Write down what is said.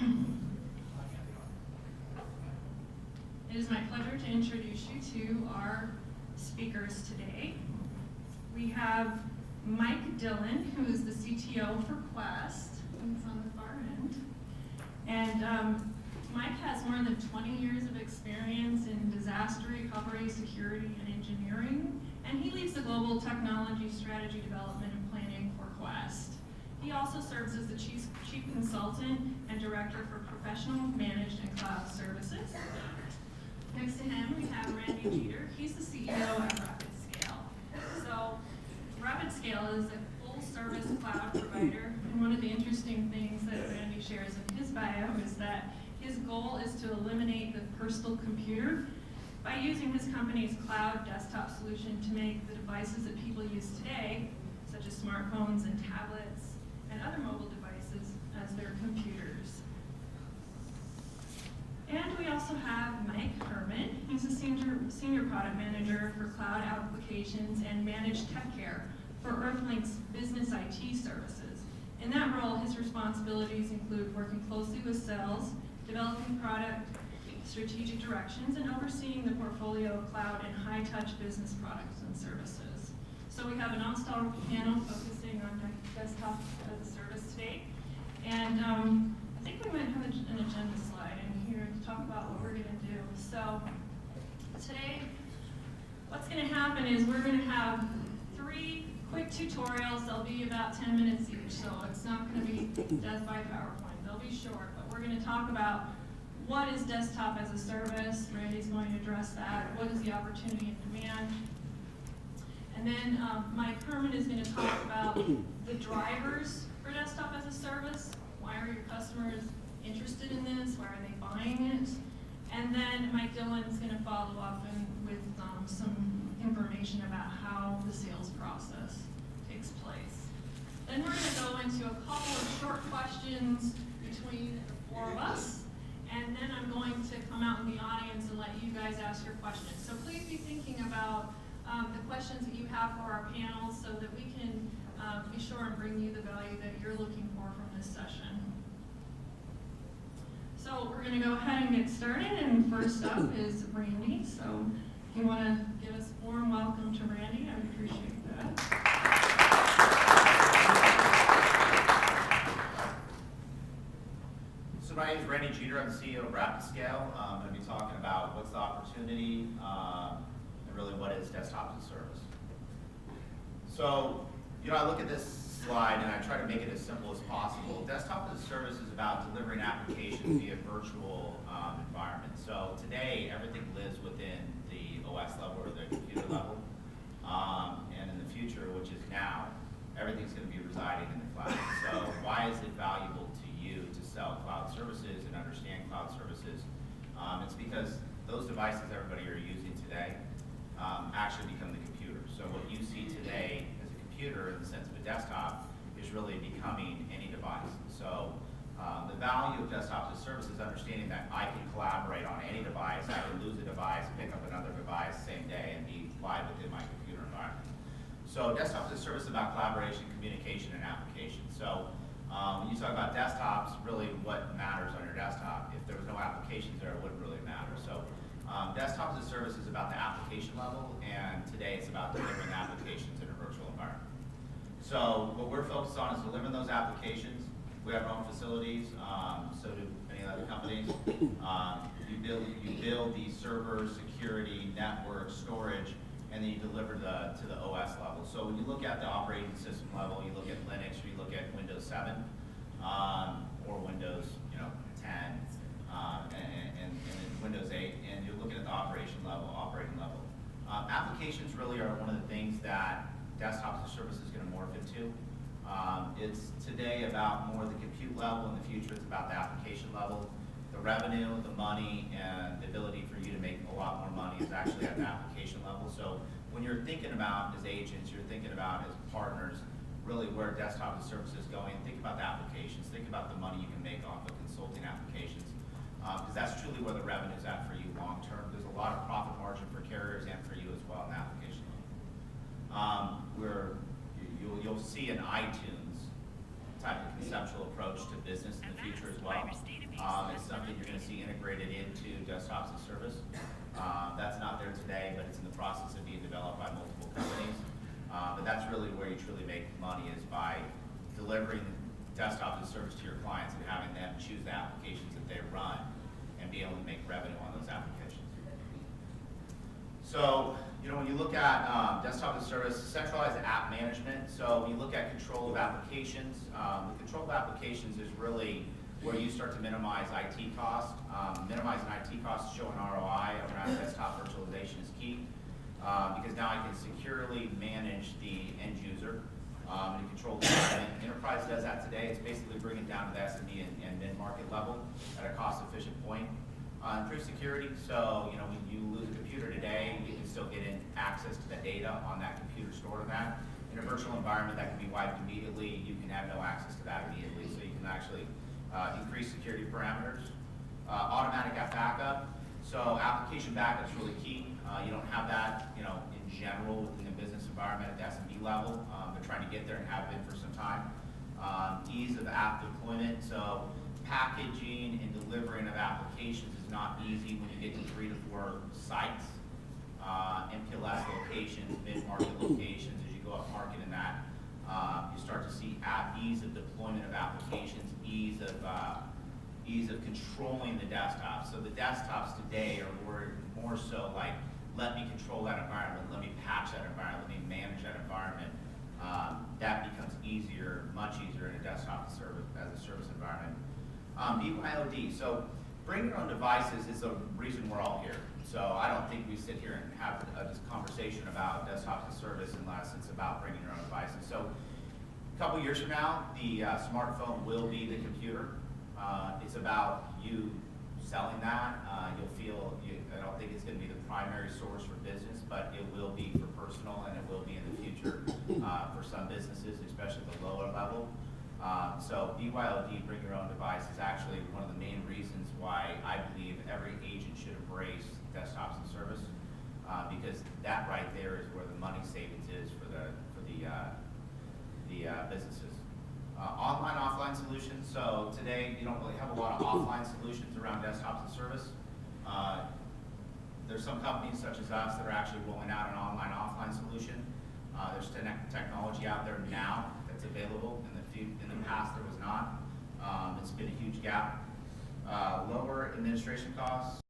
It is my pleasure to introduce you to our speakers today. We have Mike Dillon, who is the CTO for Quest. He's on the far end. And Mike has more than 20 years of experience in disaster recovery, security, and engineering, and he leads the global technology strategy development and planning for Quest. He also serves as the chief consultant and director for professional, managed, and cloud services. Next to him, we have Randy Jeter. He's the CEO at RapidScale. So, RapidScale is a full-service cloud provider, and one of the interesting things that Randy shares in his bio is that his goal is to eliminate the personal computer by using his company's cloud desktop solution to make the devices that people use today, such as smartphones and tablets and other mobile devices, as their computers. And we also have Mike Phirman. He's a senior product manager for cloud applications and managed tech care for Earthlink's business IT services. In that role, his responsibilities include working closely with sales, developing product strategic directions, and overseeing the portfolio of cloud and high-touch business products and services. So we have an all-star panel focusing on desktop as a service today. And I think we might have an agenda slide in here to talk about what we're going to do. So today, what's going to happen is we're going to have 3 quick tutorials. They'll be about 10 minutes each, so it's not going to be death by PowerPoint. They'll be short, but we're going to talk about what is desktop as a service. Randy's going to address that. What is the opportunity and demand? And then Mike Phirman is going to talk about the drivers for desktop as a service. Why are your customers interested in this? Why are they buying it? And then Mike Dillon is going to follow up with some information about how the sales process takes place. Then we're going to go into a couple of short questions between the 4 of us. And then I'm going to come out in the audience and let you guys ask your questions. So please be thinking about the questions that you have for our panel so that we can be sure and bring you the value that you're looking for from this session. So we're going to go ahead and get started. And first up is Randy. So if you want to give us a warm welcome to Randy, I would appreciate that. So my name is Randy Jeter. I'm the CEO of RapidScale. I'm going to be talking about what's the opportunity and really what is desktop as a service. So, I look at this slide and I try to make it as simple as possible. Desktop as a service is about delivering applications via virtual environment. So today, everything lives within the OS level or the computer level. And in the future, which is now, everything's going to be residing in the cloud. So why is it valuable to you to sell cloud services and understand cloud services? It's because those devices everybody are using today actually become the computer. So what you see today as a computer in the sense of a desktop is really becoming any device. So the value of desktop as a service is understanding that I can collaborate on any device. I can lose a device, pick up another device same day, and be live within my computer environment. So desktop as a service is about collaboration, communication, and application. So when you talk about desktops, really what matters on your desktop? If there was no applications there, it wouldn't really matter. So desktop as a service is about the application level, and today it's about delivering applications in a virtual environment. So what we're focused on is delivering those applications. We have our own facilities, so do many other companies. You build the servers, security, network, storage, and then you deliver to the OS level. So when you look at the operating system level, you look at Linux, or you look at Windows 7, or Windows 10, and Windows 8, and you're looking at the operating level. Applications really are one of the things that desktop as a service is going to morph into. It's today about more the compute level. In the future, it's about the application level. The revenue, the money, and the ability for you to make a lot more money is actually at the application level. So when you're thinking about as agents, you're thinking about as partners, really where desktop as a service is going, think about the applications. Think about the money you can make off of consulting applications. Because that's truly where the revenue is at for you long term. There's a lot of profit margin for carriers and for you as well in the application level. You'll see an iTunes type of conceptual approach to business in the future as well. integrated into desktops as service. That's not there today, but it's in the process of being developed by multiple companies. But that's really where you truly make money, is by delivering desktops as service to your clients and having them choose the applications that they run and be able to make revenue on those applications. So, when you look at desktop as service, centralized app management. So when you look at control of applications, the control of applications is really where you start to minimize IT costs. Minimizing IT costs, showing ROI around desktop virtualization is key, because now I can securely manage the end user and control the environment. Enterprise does that today. It's basically bringing it down to the SMB and mid-market level at a cost-efficient point. Improve security, so when you lose a computer today, you can still get in access to the data on that computer stored in that. In a virtual environment, that can be wiped immediately. You can have no access to that immediately, so you can actually increase security parameters. Automatic app backup, so application backup is really key. You don't have that, in general within the business environment at the SMB level. They're trying to get there and have been for some time. Ease of app deployment, so packaging and delivering of applications is not easy when you get to 3 to 4 sites, MPLS locations, mid-market locations. As you go up market in that, you start to see ease of deployment of applications, ease of controlling the desktops. So the desktops today are more so like, let me control that environment, let me patch that environment, let me manage that environment. That becomes easier, much easier in a desktop as a service environment. BYOD, so bring your own devices is the reason we're all here. So I don't think we sit here and have this conversation about desktop as a service unless it's about bringing your own devices. So a couple years from now, the smartphone will be the computer. It's about you selling that. I don't think it's going to be the primary source for business, but it will be for personal, and it will be in the future for some businesses, especially the lower level. So BYOD, bring your own device, is actually one of the main reasons why I believe every agent should embrace desktops and service, because that right there is where the money savings is for the businesses. Online, offline solutions. So today you don't really have a lot of offline solutions around desktops and service. There's some companies such as us that are actually rolling out an online, offline solution. There's technology out there now that's available. In the past, there was not. It's been a huge gap. Lower administration costs.